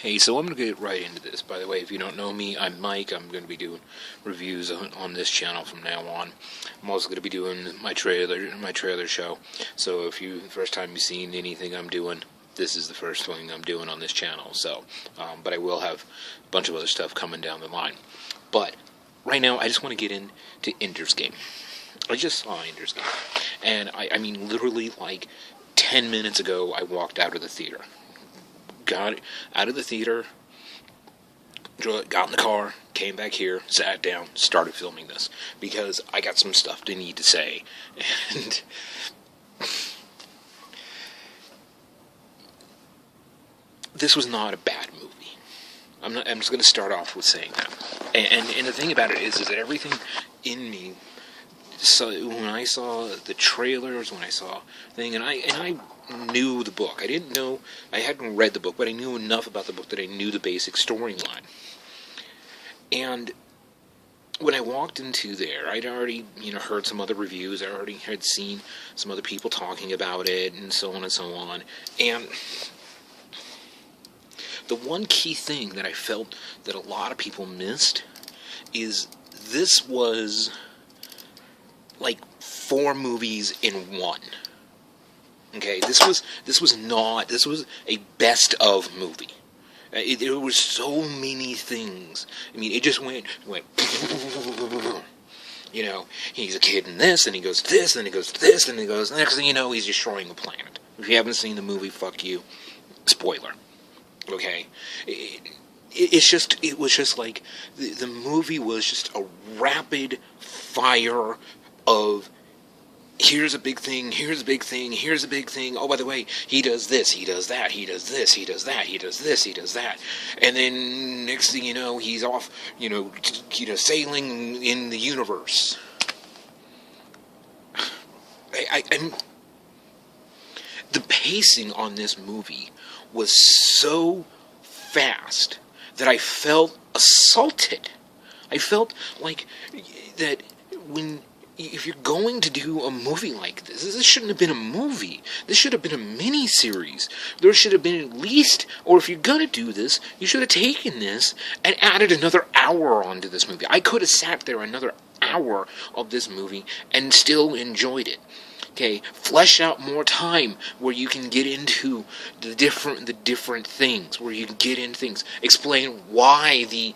Hey, so I'm going to get right into this. By the way, if you don't know me, I'm Mike. I'm going to be doing reviews on this channel from now on. I'm also going to be doing my trailer show. So if the first time you've seen anything I'm doing, this is the first thing I'm doing on this channel. So, but I will have a bunch of other stuff coming down the line. But right now, I just want to get into Ender's Game. I just saw Ender's Game, and I mean, literally like 10 minutes ago, I walked out of the theater. Got out of the theater, got in the car, came back here, sat down, started filming this, because I got some stuff to need to say, and this was not a bad movie. I'm just going to start off with saying that, and the thing about it is that everything in me. So when I saw the trailers, when I saw thing, and I knew the book. I didn't know, I hadn't read the book, but I knew enough about the book that I knew the basic storyline. And when I walked into there, I'd already, heard some other reviews. I already had seen some other people talking about it, and so on and so on. And the one key thing that I felt that a lot of people missed is this was like 4 movies in one. Okay, this was a best of movie. There was so many things. I mean, it just went. He's a kid in this, and he goes to this, and he goes to this, and he goes. Next thing you know, he's destroying the planet. If you haven't seen the movie, fuck you. Spoiler. Okay. It was just like the movie was just a rapid fire of here's a big thing, here's a big thing, here's a big thing. Oh, by the way, he does this, he does that, he does this, he does that, he does this, he does that. And then next thing you know, he's off, sailing in the universe. The pacing on this movie was so fast that I felt assaulted. I felt like that if you're going to do a movie like this shouldn't have been a movie. This should have been a mini-series. There should have been at least, or if you're going to do this, you should have taken this and added another hour onto this movie. I could have sat there another hour of this movie and still enjoyed it. Okay, flesh out more time where you can get into the different things, where you can get into things. Explain why the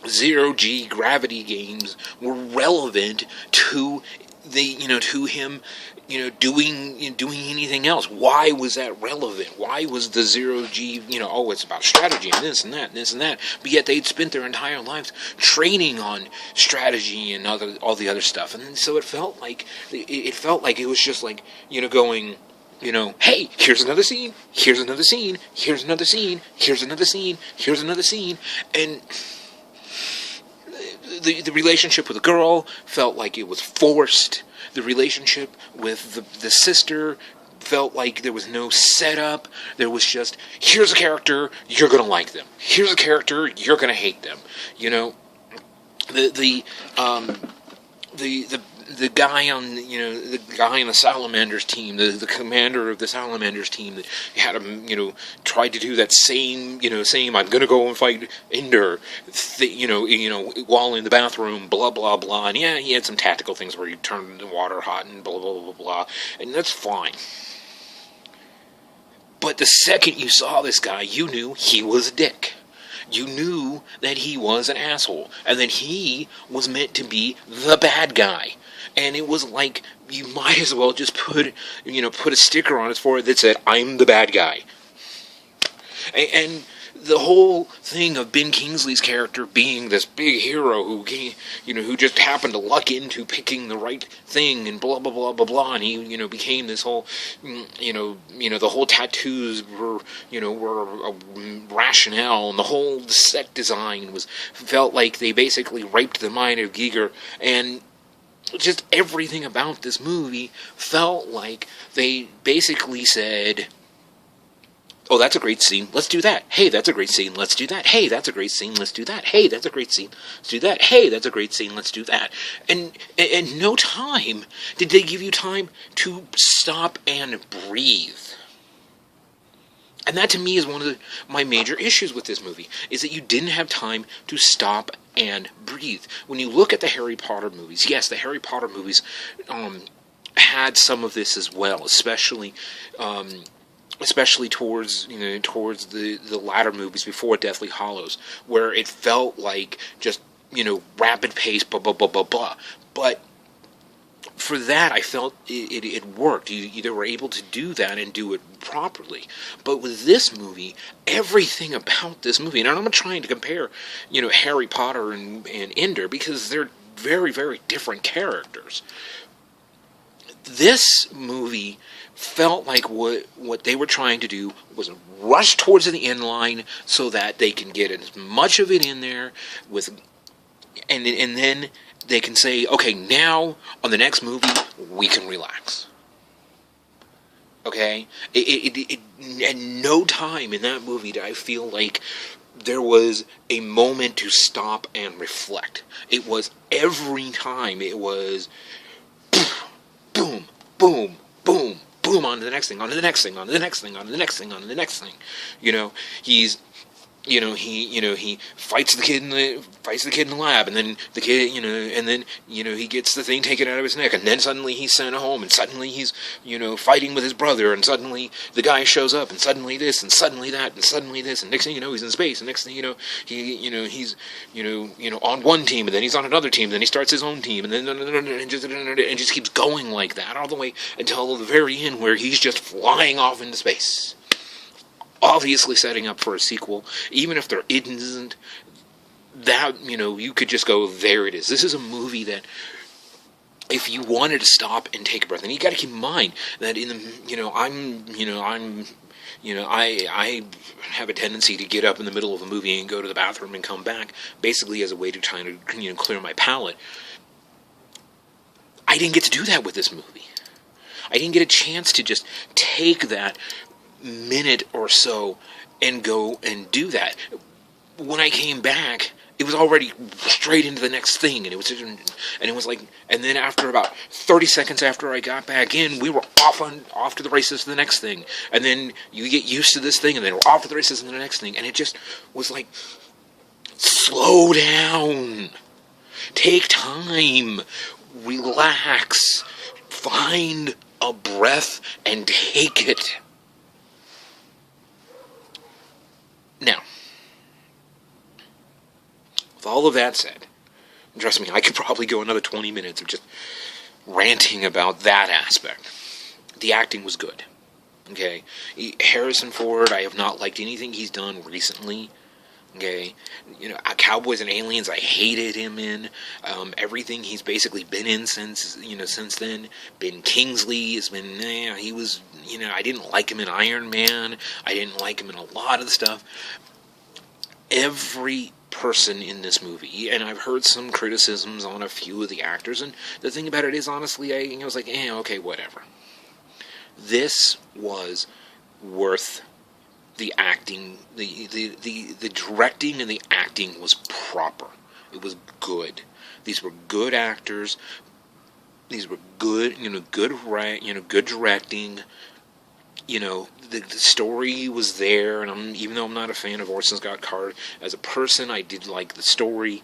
zero-G gravity games were relevant to to him, doing anything else. Why was that relevant? Why was the zero-G, it's about strategy and this and that and this and that. But yet they'd spent their entire lives training on strategy and all the other stuff. And so it felt like it was just like, going, hey, here's another scene, here's another scene, here's another scene, here's another scene, here's another scene, and the relationship with the girl felt like it was forced. The relationship with the sister felt like there was no setup. There was just, here's a character, you're going to like them. Here's a character, you're going to hate them. The guy on the Salamanders team, the commander of the Salamanders team that had him, tried to do that same I'm gonna go and fight Ender, while in the bathroom, blah blah blah, and yeah, he had some tactical things where he turned the water hot and blah blah blah blah, and that's fine. But the second you saw this guy, you knew he was a dick. You knew that he was an asshole, and that he was meant to be the bad guy. And it was like, you might as well just put a sticker on his forehead that said, I'm the bad guy. And the whole thing of Ben Kingsley's character being this big hero who just happened to luck into picking the right thing and blah blah blah blah blah, and he became this whole the whole tattoos were a rationale, and the whole set design felt like they basically raped the mind of Giger, and just everything about this movie felt like they basically said, oh, that's a great scene, let's do that. Hey, that's a great scene, let's do that. Hey, that's a great scene, let's do that. Hey, that's a great scene, let's do that. Hey, that's a great scene, let's do that. And no time did they give you time to stop and breathe. And that to me is one of my major issues with this movie, is that you didn't have time to stop and breathe. When you look at the Harry Potter movies, yes, the Harry Potter movies had some of this as well, especially towards towards the latter movies before Deathly Hallows, where it felt like just rapid pace, blah blah blah blah blah. But for that, I felt it worked. They were able to do that and do it properly. But with this movie, everything about this movie, and I'm not trying to compare, Harry Potter and Ender, because they're very, very different characters. This movie felt like what they were trying to do was rush towards the end line so that they can get as much of it in there and then they can say, okay, now on the next movie we can relax. Okay, at no time in that movie did I feel like there was a moment to stop and reflect. It was every time. It was boom, boom, boom, boom, on to the next thing, on to the next thing, on to the next thing, on to the next thing, on to the next thing. He fights the kid in the lab, and then the kid, he gets the thing taken out of his neck, and then suddenly he's sent home, and suddenly he's, fighting with his brother, and suddenly the guy shows up, and suddenly this, and suddenly that, and suddenly this, and next thing you know, he's in space, and next thing you know, he's, on one team, and then he's on another team, and then he starts his own team, and then and just keeps going like that all the way until the very end, where he's just flying off into space. Obviously setting up for a sequel, even if there isn't, that, you could just go, there it is. This is a movie that, if you wanted to stop and take a breath, and you got to keep in mind that I have a tendency to get up in the middle of a movie and go to the bathroom and come back, basically as a way to try to, clear my palate. I didn't get to do that with this movie. I didn't get a chance to just take that minute or so and go and do that. When I came back, it was already straight into the next thing, and it was like, and then after about 30 seconds after I got back in, we were off to the races to the next thing, and then you get used to this thing, and then we're off to the races to the next thing, and it just was like, slow down, take time, relax, find a breath, and take it. Now, with all of that said, trust me, I could probably go another 20 minutes of just ranting about that aspect. The acting was good. Okay? Harrison Ford, I have not liked anything he's done recently. Okay? Cowboys and Aliens, I hated him in. Everything he's basically been in since then. Ben Kingsley has been, he was, I didn't like him in Iron Man. I didn't like him in a lot of the stuff. Every person in this movie, and I've heard some criticisms on a few of the actors, and the thing about it is, honestly, I was like, okay, whatever. This was worth the acting, the directing and the acting was proper. It was good. These were good actors. These were good, good directing. The story was there, and even though I'm not a fan of Orson Scott Card, as a person, I did like the story.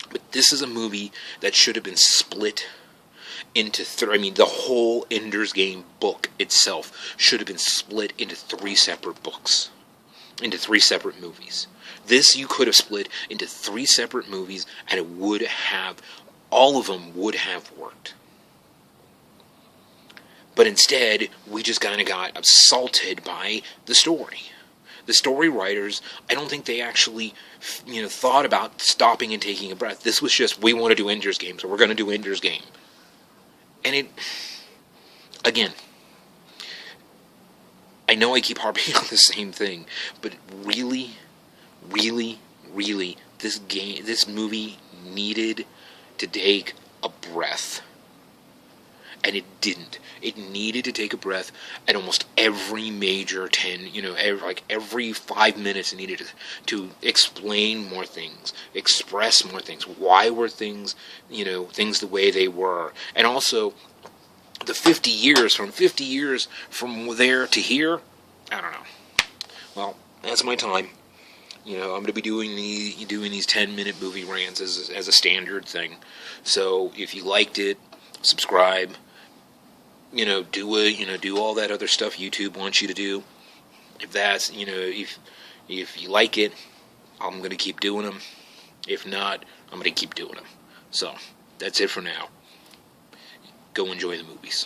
But this is a movie that should have been split into the whole Ender's Game book itself should have been split into 3 separate books, into 3 separate movies. This you could have split into 3 separate movies, and it would have, all of them would have worked. But instead, we just kind of got assaulted by the story. The story writers, I don't think they actually, thought about stopping and taking a breath. This was just, we want to do Ender's Game, so we're going to do Ender's Game. And it, again, I know I keep harping on the same thing, but really, really, really, this movie needed to take a breath. And it didn't. It needed to take a breath at almost every major every 5 minutes it needed to explain more things, express more things. Why were things the way they were? And also, the 50 years from there to here, I don't know. well, that's my time. I'm going to be doing these 10-minute movie rants as a standard thing. So if you liked it, subscribe. Do all that other stuff YouTube wants you to do. If you like it, I'm going to keep doing them. If not, I'm going to keep doing them. So that's it for now. Go enjoy the movies.